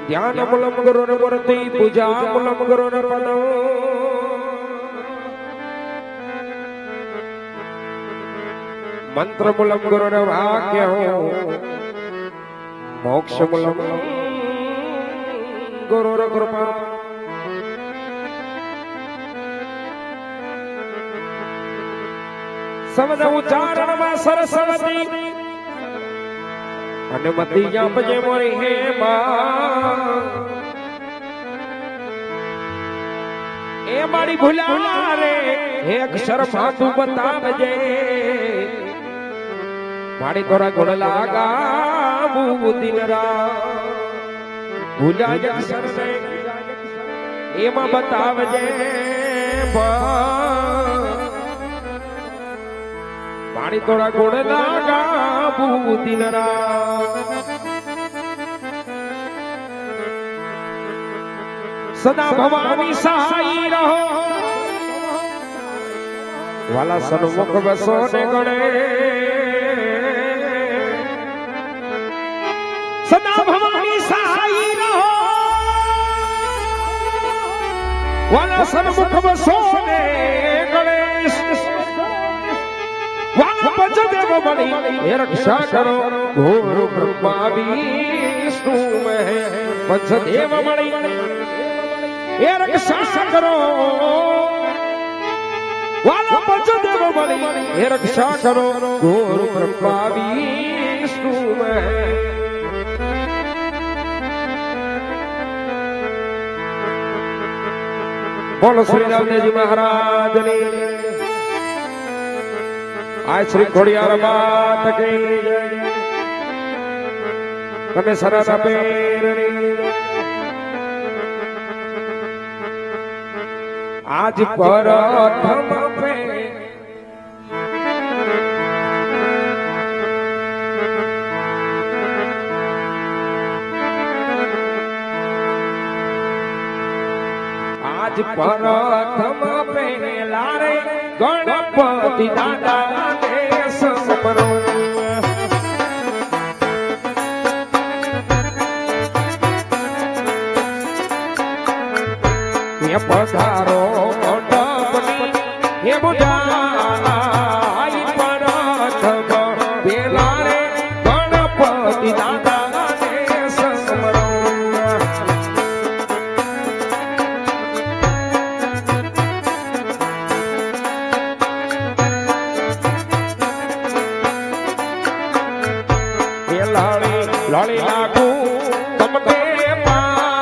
ध्यान मूलम गुरुर मूर्ति पूजा मूलम गुरुर पदो मंत्र मूलम गुरुर वाक्य मोक्ष मूलम गुरुर कृपा शब्द उच्चारण में सरस्वती अनुमति जपजे मोरी हे मां ए मारी भूला रे हे अक्षर मातु बतावजे मारी तोरा गुण लागा दिन रात भूला अक्षर रे एमा बतावजे मारी तोरा गुण लागा दिन सदा भवानी सहाय रहो वाला सन्मुख बसो ने गणे सदा भवानी सहाय रहो वाला सन्मुख बसो ने गणेश पंचदेव बड़ी हे रक्षा करो घोर ब्रह्मा विष्णु में पंचदेव बड़ी हे रक्षा करो वाला पंचदेव बड़ी हे रक्षा करो घोर ब्रह्मा विष्णु में बोलो श्री रामदेव जी महाराज ने आज श्री खोड़ियार मात की कने सरादा पेरनी आज प्रथम पे आज प्रथम पे लारे गणपति दादा पधारो मंडपनी हे बुझाई प्रथम बेला रे गणपति दादा ने समरो हे लाड़ी लाड़ी लागू तमने माता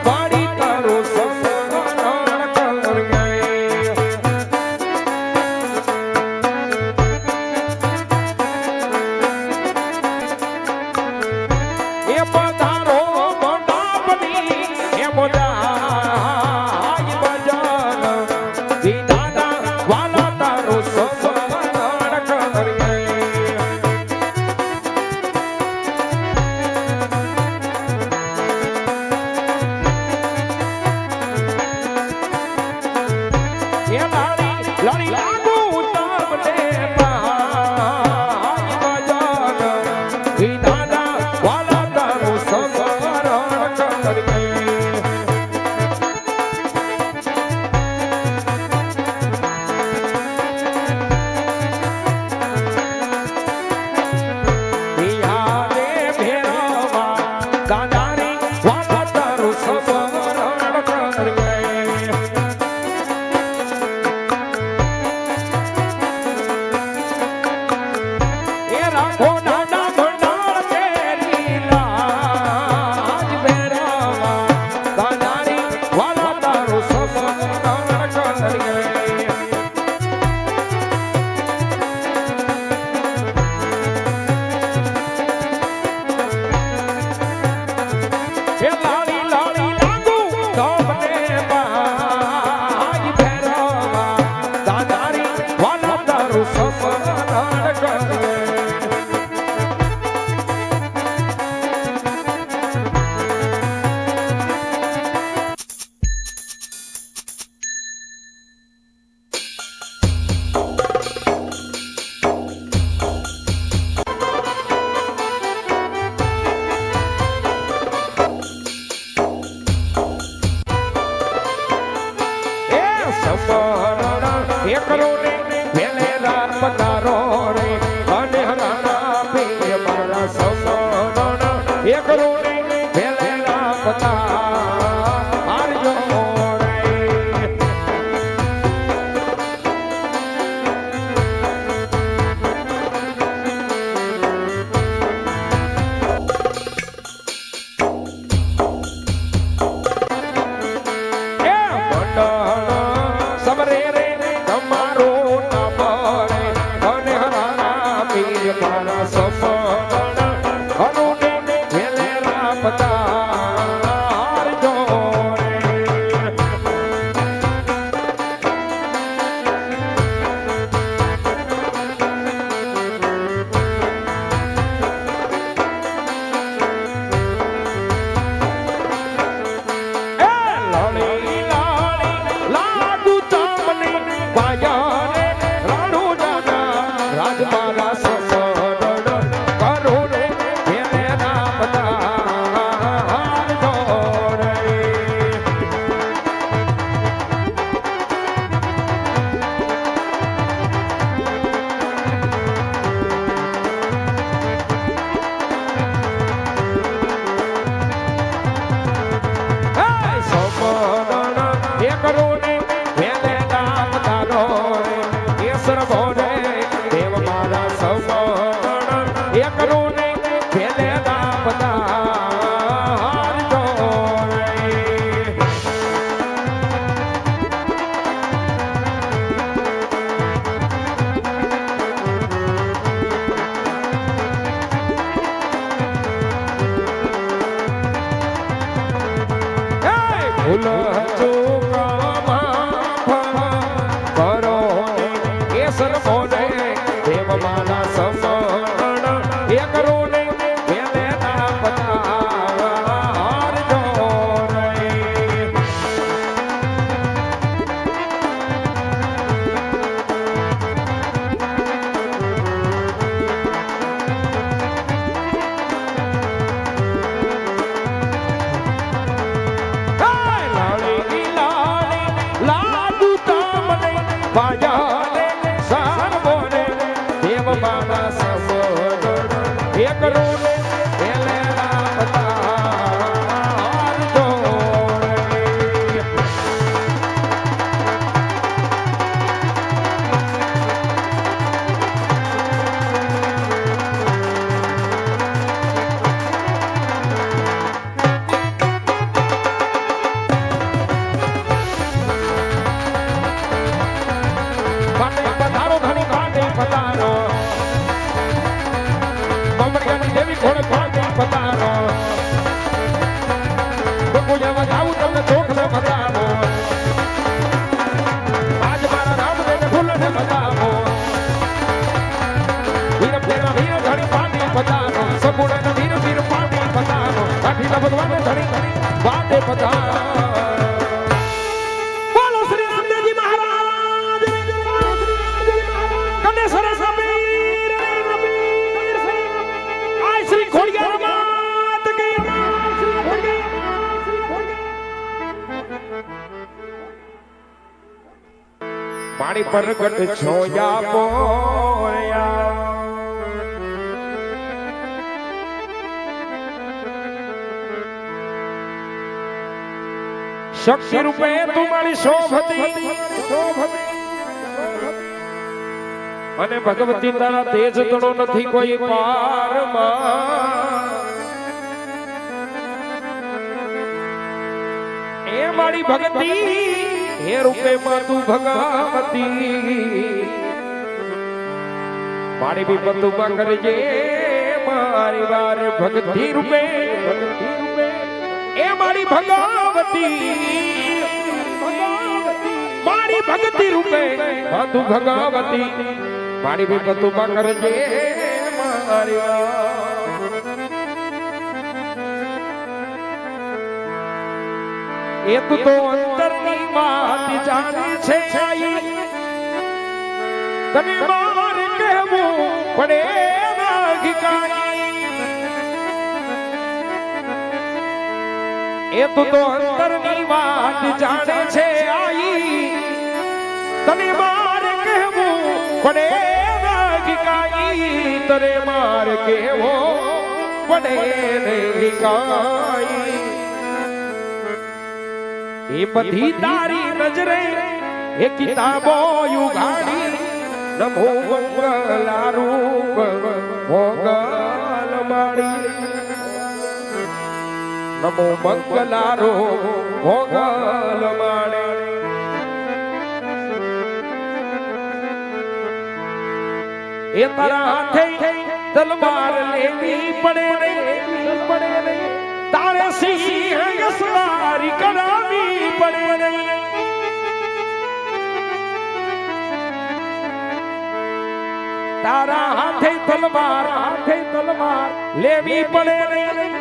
बड़ी करो પાણી પ્રગટ છોયા પોયા શક્તિ રૂપે તમારી શોભતી અને ભગવતી તારા તેજ તણો નથી કોઈ પારમાં એ મારી ભક્તિ હે રૂપે માં તું ભગવતી મારી વિપત ઉભા કરજે મારી વાર ભક્તિ રૂપે એ મારી ભગવતી મારી ભક્તિ રૂપે માં તું ભગવતી મારી વિપત ઉભા કરજે મારી વાર એ તું તો અંતરની વાત જાણે છે તને માર કહેવું પડે એ તું તો અંતરની વાત જાણે છે આઈ તને માર કહેવું પડે તને માર કહેવો પડે એ બધી તારી નજરે એ કિતાબો યુગાડી નમો મંગલા રૂપ મોગલ માડી નમો મંગલા રૂપ મોગલ માડે એ તારા હાથે તલવાર લેવી પડે નહીં તારે સિંહ યસનારી કરાવી પડે નહીં તારા હાથે તલવાર લેવી પડે નહીં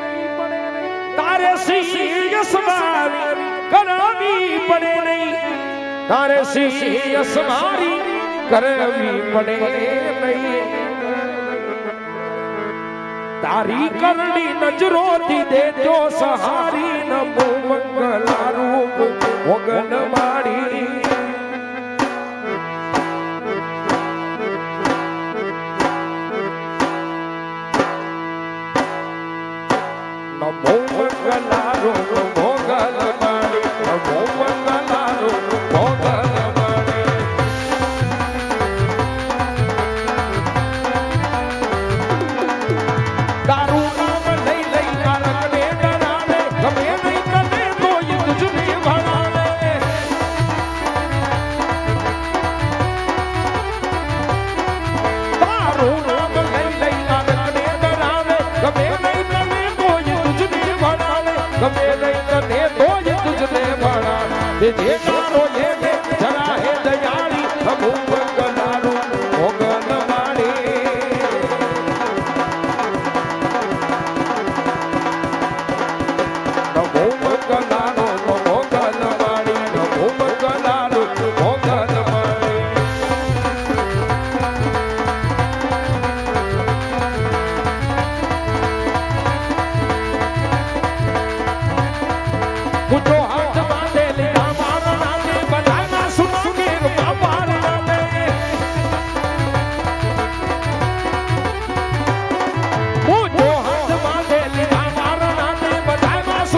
તારે સિંહ યસનારી કરાવી પડે નહીં તારે સિંહ યસનારી કરવી પડે નહીં તારી કરણી નજરોથી દેજો સહારી નમો મંગલા રૂપ વગન માડી નમો મંગલા રૂપ મોગલ માડી નમો મંગલા રૂપ મોગલ જે કારો એ જરા હે દયાળી નમો મંગલા રૂપ મોગલ માડી નમો મંગલા રૂપ મોગલ માડી નમો મંગલા રૂપ મોગલ માડી પૂછો